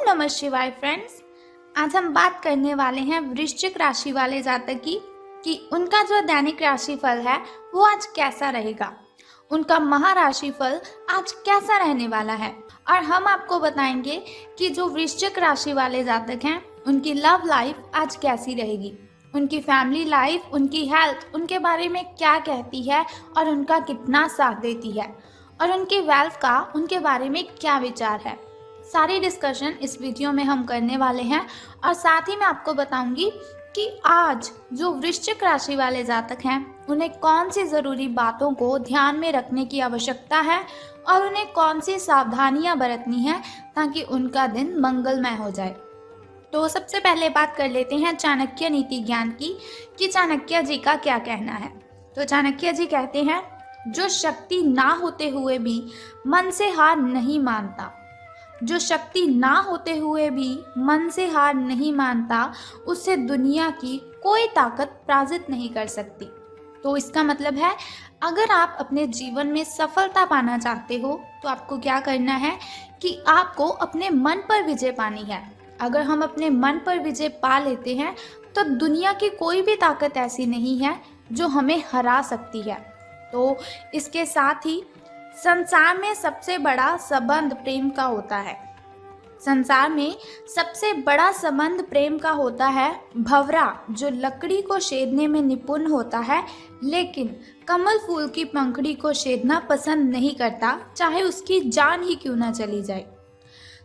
नमः शिवाय फ्रेंड्स। आज हम बात करने वाले हैं वृश्चिक राशि वाले जातक की कि उनका जो दैनिक राशिफल है वो आज कैसा रहेगा, उनका महाराशिफल आज कैसा रहने वाला है। और हम आपको बताएंगे कि जो वृश्चिक राशि वाले जातक हैं उनकी लव लाइफ आज कैसी रहेगी, उनकी फैमिली लाइफ, उनकी हेल्थ उनके बारे में क्या कहती है और उनका कितना साथ देती है, और उनकी वेल्थ का उनके बारे में क्या विचार है। सारी डिस्कशन इस वीडियो में हम करने वाले हैं। और साथ ही मैं आपको बताऊंगी कि आज जो वृश्चिक राशि वाले जातक हैं उन्हें कौन सी ज़रूरी बातों को ध्यान में रखने की आवश्यकता है और उन्हें कौन सी सावधानियां बरतनी है ताकि उनका दिन मंगलमय हो जाए। तो सबसे पहले बात कर लेते हैं चाणक्य नीति ज्ञान की कि चाणक्य जी का क्या कहना है। तो चाणक्य जी कहते हैं, जो शक्ति ना होते हुए भी मन से हार नहीं मानता, जो शक्ति ना होते हुए भी मन से हार नहीं मानता, उससे दुनिया की कोई ताकत पराजित नहीं कर सकती। तो इसका मतलब है, अगर आप अपने जीवन में सफलता पाना चाहते हो तो आपको क्या करना है कि आपको अपने मन पर विजय पानी है। अगर हम अपने मन पर विजय पा लेते हैं तो दुनिया की कोई भी ताकत ऐसी नहीं है जो हमें हरा सकती है। तो इसके साथ ही संसार में सबसे बड़ा संबंध प्रेम का होता है। संसार में सबसे बड़ा संबंध प्रेम का होता है। भंवरा जो लकड़ी को छेदने में निपुण होता है लेकिन कमल फूल की पंखुड़ी को छेदना पसंद नहीं करता, चाहे उसकी जान ही क्यों ना चली जाए।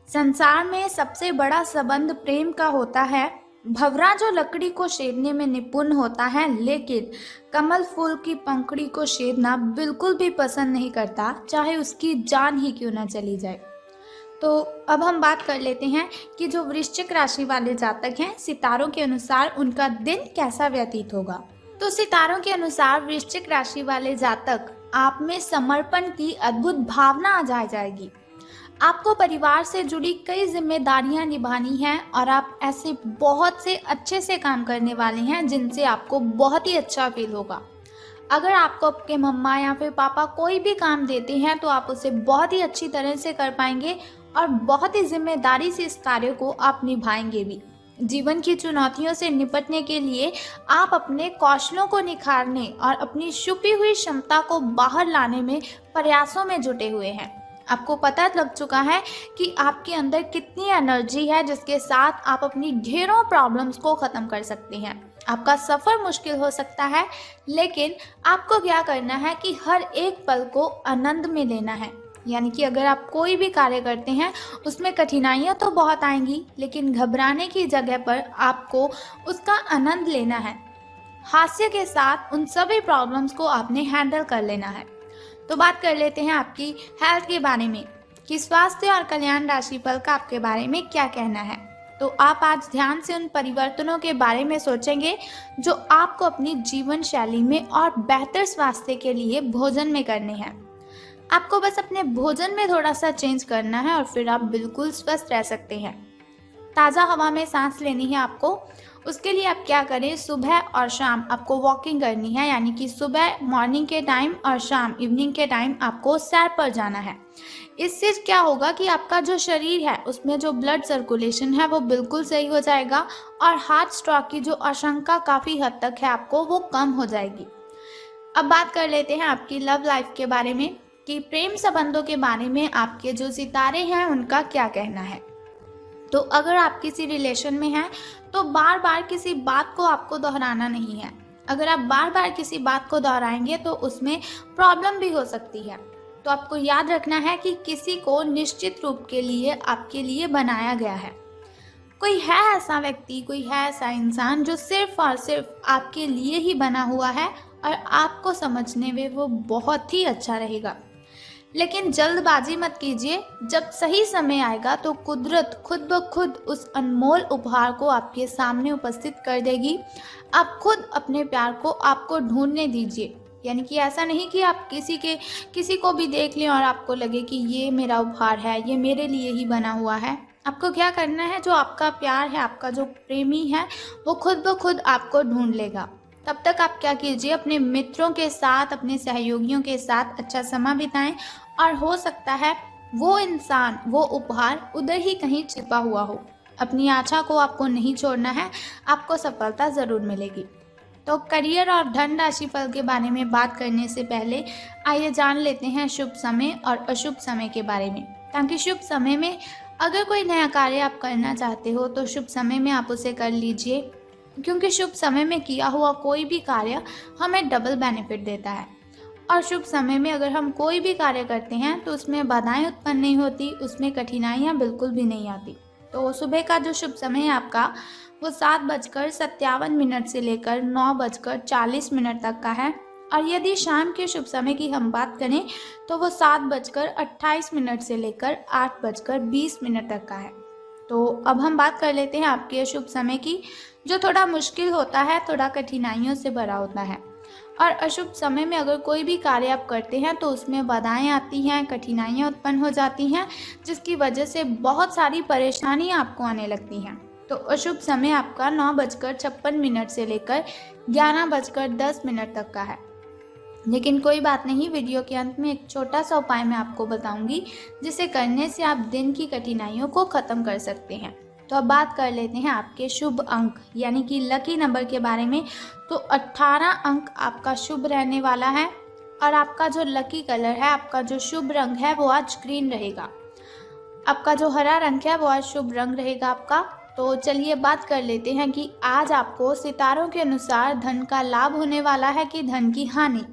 संसार में सबसे बड़ा संबंध प्रेम का होता है। भंवरा जो लकड़ी को छेदने में निपुण होता है लेकिन कमल फूल की पंखुड़ी को छेदना बिल्कुल भी पसंद नहीं करता, चाहे उसकी जान ही क्यों ना चली जाए। तो अब हम बात कर लेते हैं कि जो वृश्चिक राशि वाले जातक हैं, सितारों के अनुसार उनका दिन कैसा व्यतीत होगा। तो सितारों के अनुसार वृश्चिक राशि वाले जातक, आप में समर्पण की अद्भुत भावना आ जाएगी। आपको परिवार से जुड़ी कई जिम्मेदारियां निभानी हैं और आप ऐसे बहुत से अच्छे से काम करने वाले हैं जिनसे आपको बहुत ही अच्छा फील होगा। अगर आपको आपके मम्मा या फिर पापा कोई भी काम देते हैं तो आप उसे बहुत ही अच्छी तरह से कर पाएंगे और बहुत ही जिम्मेदारी से इस कार्य को आप निभाएंगे भी। जीवन की चुनौतियों से निपटने के लिए आप अपने कौशलों को निखारने और अपनी छुपी हुई क्षमता को बाहर लाने में प्रयासों में जुटे हुए हैं। आपको पता लग चुका है कि आपके अंदर कितनी एनर्जी है जिसके साथ आप अपनी ढेरों प्रॉब्लम्स को ख़त्म कर सकते हैं। आपका सफ़र मुश्किल हो सकता है लेकिन आपको क्या करना है कि हर एक पल को आनंद में लेना है। यानी कि अगर आप कोई भी कार्य करते हैं उसमें कठिनाइयाँ तो बहुत आएंगी लेकिन घबराने की जगह पर आपको उसका आनंद लेना है। हास्य के साथ उन सभी प्रॉब्लम्स को आपने हैंडल कर लेना है। तो बात कर लेते हैं आपकी हेल्थ के बारे में कि स्वास्थ्य और कल्याण राशिफल का आपके बारे में क्या कहना है। तो आप आज ध्यान से उन परिवर्तनों के बारे में सोचेंगे जो आपको अपनी जीवन शैली में और बेहतर स्वास्थ्य के लिए भोजन में करने हैं। आपको बस अपने भोजन में थोड़ा सा चेंज करना है और फिर आप बिल्कुल स्वस्थ रह सकते हैं। ताज़ा हवा में सांस लेनी है आपको। उसके लिए आप क्या करें, सुबह और शाम आपको वॉकिंग करनी है। यानी कि सुबह मॉर्निंग के टाइम और शाम इवनिंग के टाइम आपको सैर पर जाना है। इससे क्या होगा कि आपका जो शरीर है उसमें जो ब्लड सर्कुलेशन है वो बिल्कुल सही हो जाएगा और हार्ट स्ट्रोक की जो आशंका काफ़ी हद तक है आपको वो कम हो जाएगी। अब बात कर लेते हैं आपकी लव लाइफ के बारे में कि प्रेम संबंधों के बारे में आपके जो सितारे हैं उनका क्या कहना है। तो अगर आप किसी रिलेशन में हैं तो बार बार किसी बात को आपको दोहराना नहीं है। अगर आप बार बार किसी बात को दोहराएंगे तो उसमें प्रॉब्लम भी हो सकती है। तो आपको याद रखना है कि किसी को निश्चित रूप के लिए आपके लिए बनाया गया है। कोई है ऐसा व्यक्ति, कोई है ऐसा इंसान जो सिर्फ और सिर्फ आपके लिए ही बना हुआ है और आपको समझने में वो बहुत ही अच्छा रहेगा। लेकिन जल्दबाजी मत कीजिए। जब सही समय आएगा तो कुदरत खुद ब खुद उस अनमोल उपहार को आपके सामने उपस्थित कर देगी। आप खुद अपने प्यार को आपको ढूंढने दीजिए। यानी कि ऐसा नहीं कि आप किसी को भी देख लें और आपको लगे कि ये मेरा उपहार है, ये मेरे लिए ही बना हुआ है। आपको क्या करना है, जो आपका प्यार है, आपका जो प्रेमी है वो खुद ब खुद आपको ढूंढ लेगा। तब तक आप क्या कीजिए, अपने मित्रों के साथ, अपने सहयोगियों के साथ अच्छा समय बिताएं और हो सकता है वो इंसान, वो उपहार उधर ही कहीं छिपा हुआ हो। अपनी आशा को आपको नहीं छोड़ना है, आपको सफलता ज़रूर मिलेगी। तो करियर और धन राशि फल के बारे में बात करने से पहले आइए जान लेते हैं शुभ समय और अशुभ समय के बारे में, ताकि शुभ समय में अगर कोई नया कार्य आप करना चाहते हो तो शुभ समय में आप उसे कर लीजिए, क्योंकि शुभ समय में किया हुआ कोई भी कार्य हमें डबल बेनिफिट देता है। और शुभ समय में अगर हम कोई भी कार्य करते हैं तो उसमें बाधाएं उत्पन्न नहीं होती, उसमें कठिनाइयां बिल्कुल भी नहीं आती। तो सुबह का जो शुभ समय है आपका, वो 7:57 से लेकर 9:40 तक का है। और यदि शाम के शुभ समय की हम बात करें तो वो 7:28 से लेकर 8:20 तक का है। तो अब हम बात कर लेते हैं आपके शुभ समय की, जो थोड़ा मुश्किल होता है, थोड़ा कठिनाइयों से भरा होता है। और अशुभ समय में अगर कोई भी कार्य आप करते हैं तो उसमें बाधाएं आती हैं, कठिनाइयां उत्पन्न हो जाती हैं, जिसकी वजह से बहुत सारी परेशानियां आपको आने लगती हैं। तो अशुभ समय आपका 9:56 से लेकर 11:10 तक का है। लेकिन कोई बात नहीं, वीडियो के अंत में एक छोटा सा उपाय मैं आपको बताऊंगी, जिसे करने से आप दिन की कठिनाइयों को ख़त्म कर सकते हैं। तो अब बात कर लेते हैं आपके शुभ अंक यानी कि लकी नंबर के बारे में। तो 18 अंक आपका शुभ रहने वाला है। और आपका जो लकी कलर है, आपका जो शुभ रंग है, वो आज ग्रीन रहेगा। आपका जो हरा रंग है वो आज शुभ रंग रहेगा आपका। तो चलिए बात कर लेते हैं कि आज आपको सितारों के अनुसार धन का लाभ होने वाला है कि धन की हानि।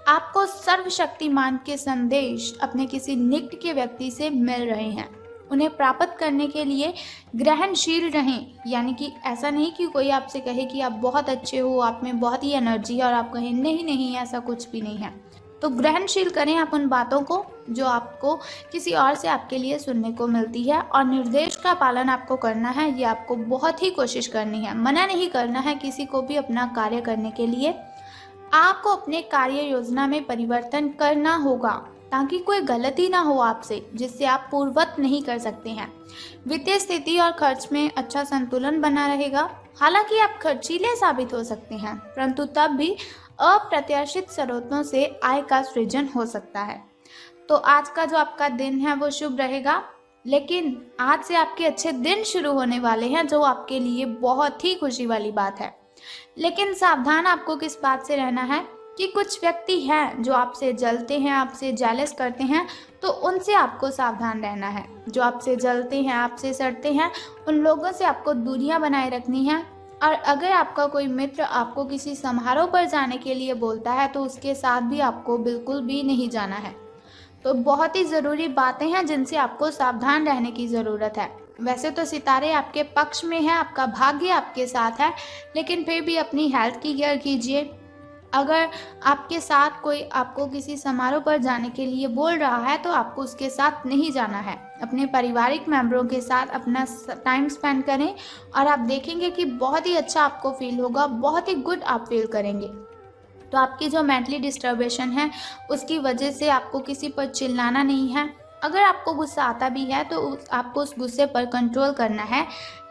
आपको सर्वशक्तिमान के संदेश अपने किसी निकट के व्यक्ति से मिल रहे हैं। उन्हें प्राप्त करने के लिए ग्रहणशील रहें, यानी कि ऐसा नहीं कि कोई आपसे कहे कि आप बहुत अच्छे हो, आप में बहुत ही एनर्जी है और आप कहें नहीं नहीं ऐसा कुछ भी नहीं है। तो ग्रहणशील करें आप उन बातों को जो आपको किसी और से आपके लिए सुनने को मिलती है, और निर्देश का पालन आपको करना है। ये आपको बहुत ही कोशिश करनी है, मना नहीं करना है किसी को भी अपना कार्य करने के लिए। आपको अपने कार्य योजना में परिवर्तन करना होगा ताकि कोई गलती ना हो आपसे, जिससे आप पूर्ववत नहीं कर सकते हैं। वित्तीय स्थिति और खर्च में अच्छा संतुलन बना रहेगा। हालांकि आप खर्चीले साबित हो सकते हैं, परंतु तब भी अप्रत्याशित स्रोतों से आय का सृजन हो सकता है। तो आज का जो आपका दिन है वो शुभ रहेगा, लेकिन आज से आपके अच्छे दिन शुरू होने वाले हैं, जो आपके लिए बहुत ही खुशी वाली बात है। लेकिन सावधान आपको किस बात से रहना है कि कुछ व्यक्ति हैं जो आपसे जलते हैं, आपसे जेलस करते हैं, तो उनसे आपको सावधान रहना है। जो आपसे जलते हैं, आपसे सड़ते हैं, उन लोगों से आपको दूरियां बनाए रखनी है। और अगर आपका कोई मित्र आपको किसी समारोह पर जाने के लिए बोलता है तो उसके साथ भी आपको बिल्कुल भी नहीं जाना है। तो बहुत ही ज़रूरी बातें हैं जिनसे आपको सावधान रहने की ज़रूरत है। वैसे तो सितारे आपके पक्ष में हैं, आपका भाग्य आपके साथ है, लेकिन फिर भी अपनी हेल्थ की केयर कीजिए। अगर आपके साथ कोई आपको किसी समारोह पर जाने के लिए बोल रहा है तो आपको उसके साथ नहीं जाना है। अपने पारिवारिक मेंबरों के साथ अपना टाइम स्पेंड करें और आप देखेंगे कि बहुत ही अच्छा आपको फील होगा, बहुत ही गुड आप फील करेंगे। तो आपकी जो मेंटली डिस्टर्बेशन है उसकी वजह से आपको किसी पर चिल्लाना नहीं है। अगर आपको गुस्सा आता भी है तो आपको उस गुस्से पर कंट्रोल करना है,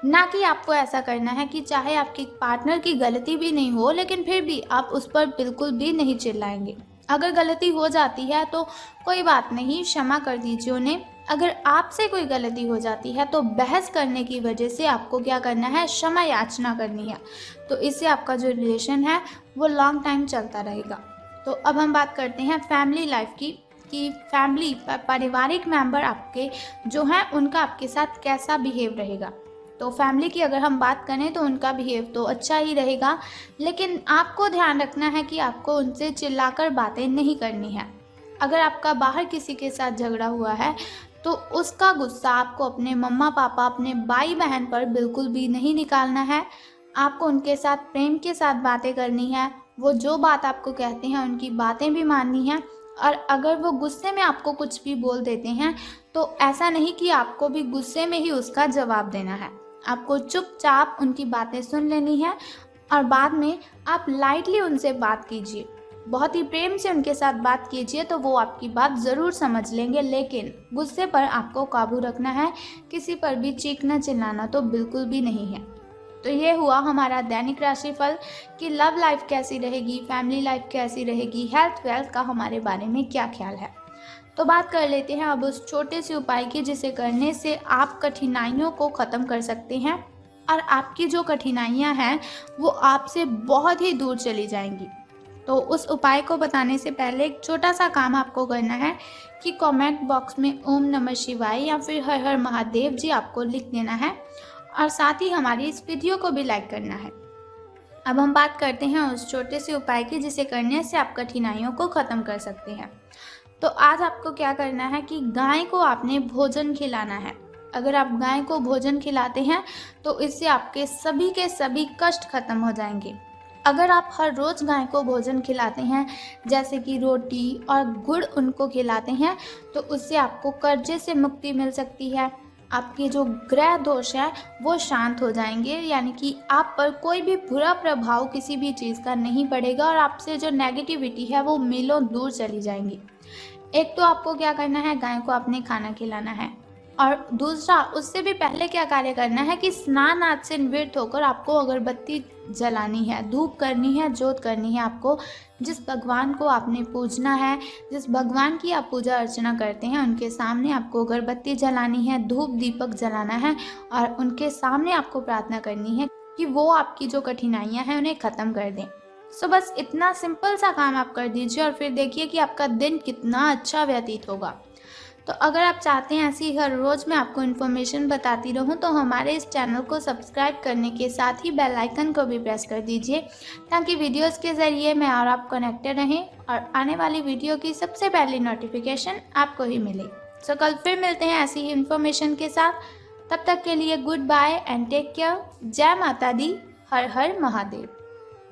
ना कि आपको ऐसा करना है कि चाहे आपके पार्टनर की गलती भी नहीं हो लेकिन फिर भी आप उस पर बिल्कुल भी नहीं चिल्लाएंगे। अगर गलती हो जाती है तो कोई बात नहीं, क्षमा कर दीजिए उन्हें। अगर आपसे कोई गलती हो जाती है तो बहस करने की वजह से आपको क्या करना है, क्षमा याचना करनी है। तो इससे आपका जो रिलेशन है वो लॉन्ग टाइम चलता रहेगा। तो अब हम बात करते हैं फैमिली लाइफ की, कि फैमिली पारिवारिक मेंबर आपके जो हैं उनका आपके साथ कैसा बिहेव रहेगा। तो फैमिली की अगर हम बात करें तो उनका बिहेव तो अच्छा ही रहेगा, लेकिन आपको ध्यान रखना है कि आपको उनसे चिल्लाकर बातें नहीं करनी है। अगर आपका बाहर किसी के साथ झगड़ा हुआ है तो उसका गुस्सा आपको अपने मम्मा पापा, अपने भाई बहन पर बिल्कुल भी नहीं निकालना है। आपको उनके साथ प्रेम के साथ बातें करनी है। वो जो बात आपको कहते हैं उनकी बातें भी माननी है। और अगर वो गुस्से में आपको कुछ भी बोल देते हैं तो ऐसा नहीं कि आपको भी गुस्से में ही उसका जवाब देना है। आपको चुपचाप उनकी बातें सुन लेनी है और बाद में आप लाइटली उनसे बात कीजिए, बहुत ही प्रेम से उनके साथ बात कीजिए, तो वो आपकी बात ज़रूर समझ लेंगे। लेकिन गुस्से पर आपको काबू रखना है, किसी पर भी चीखना चिल्लाना तो बिल्कुल भी नहीं है। तो ये हुआ हमारा दैनिक राशिफल कि लव लाइफ कैसी रहेगी, फैमिली लाइफ कैसी रहेगी, हेल्थ वेल्थ का हमारे बारे में क्या ख्याल है। तो बात कर लेते हैं अब उस छोटे से उपाय की जिसे करने से आप कठिनाइयों को ख़त्म कर सकते हैं और आपकी जो कठिनाइयां हैं वो आपसे बहुत ही दूर चली जाएंगी। तो उस उपाय को बताने से पहले एक छोटा सा काम आपको करना है कि कमेंट बॉक्स में ओम नमः शिवाय या फिर हर हर महादेव जी आपको लिख देना है और साथ ही हमारी इस वीडियो को भी लाइक करना है। अब हम बात करते हैं उस छोटे से उपाय की जिसे करने से आप कठिनाइयों को ख़त्म कर सकते हैं। तो आज आपको क्या करना है कि गाय को आपने भोजन खिलाना है। अगर आप गाय को भोजन खिलाते हैं तो इससे आपके सभी के सभी कष्ट खत्म हो जाएंगे। अगर आप हर रोज़ गाय को भोजन खिलाते हैं जैसे कि रोटी और गुड़ उनको खिलाते हैं तो उससे आपको कर्जे से मुक्ति मिल सकती है। आपके जो ग्रह दोष है वो शांत हो जाएंगे, यानी कि आप पर कोई भी बुरा प्रभाव किसी भी चीज़ का नहीं पड़ेगा और आपसे जो नेगेटिविटी है वो मीलों दूर चली जाएंगी। एक तो आपको क्या करना है, गाय को आपने खाना खिलाना है और दूसरा उससे भी पहले क्या कार्य करना है कि स्नान आदि से निवृत्त होकर आपको अगरबत्ती जलानी है, धूप करनी है, जोत करनी है। आपको जिस भगवान को आपने पूजना है, जिस भगवान की आप पूजा अर्चना करते हैं उनके सामने आपको अगरबत्ती जलानी है, धूप दीपक जलाना है और उनके सामने आपको प्रार्थना करनी है कि वो आपकी जो कठिनाइयाँ हैं उन्हें ख़त्म कर दें। सो बस इतना सिंपल सा काम आप कर दीजिए और फिर देखिए कि आपका दिन कितना अच्छा व्यतीत होगा। तो अगर आप चाहते हैं ऐसी हर रोज़ मैं आपको इन्फॉर्मेशन बताती रहूं तो हमारे इस चैनल को सब्सक्राइब करने के साथ ही बेल आइकन को भी प्रेस कर दीजिए ताकि वीडियोस के ज़रिए मैं और आप कनेक्टेड रहें और आने वाली वीडियो की सबसे पहली नोटिफिकेशन आपको ही मिले। सो कल फिर मिलते हैं ऐसी ही इन्फॉर्मेशन के साथ। तब तक के लिए good bye and take care. जय माता दी, हर हर महादेव।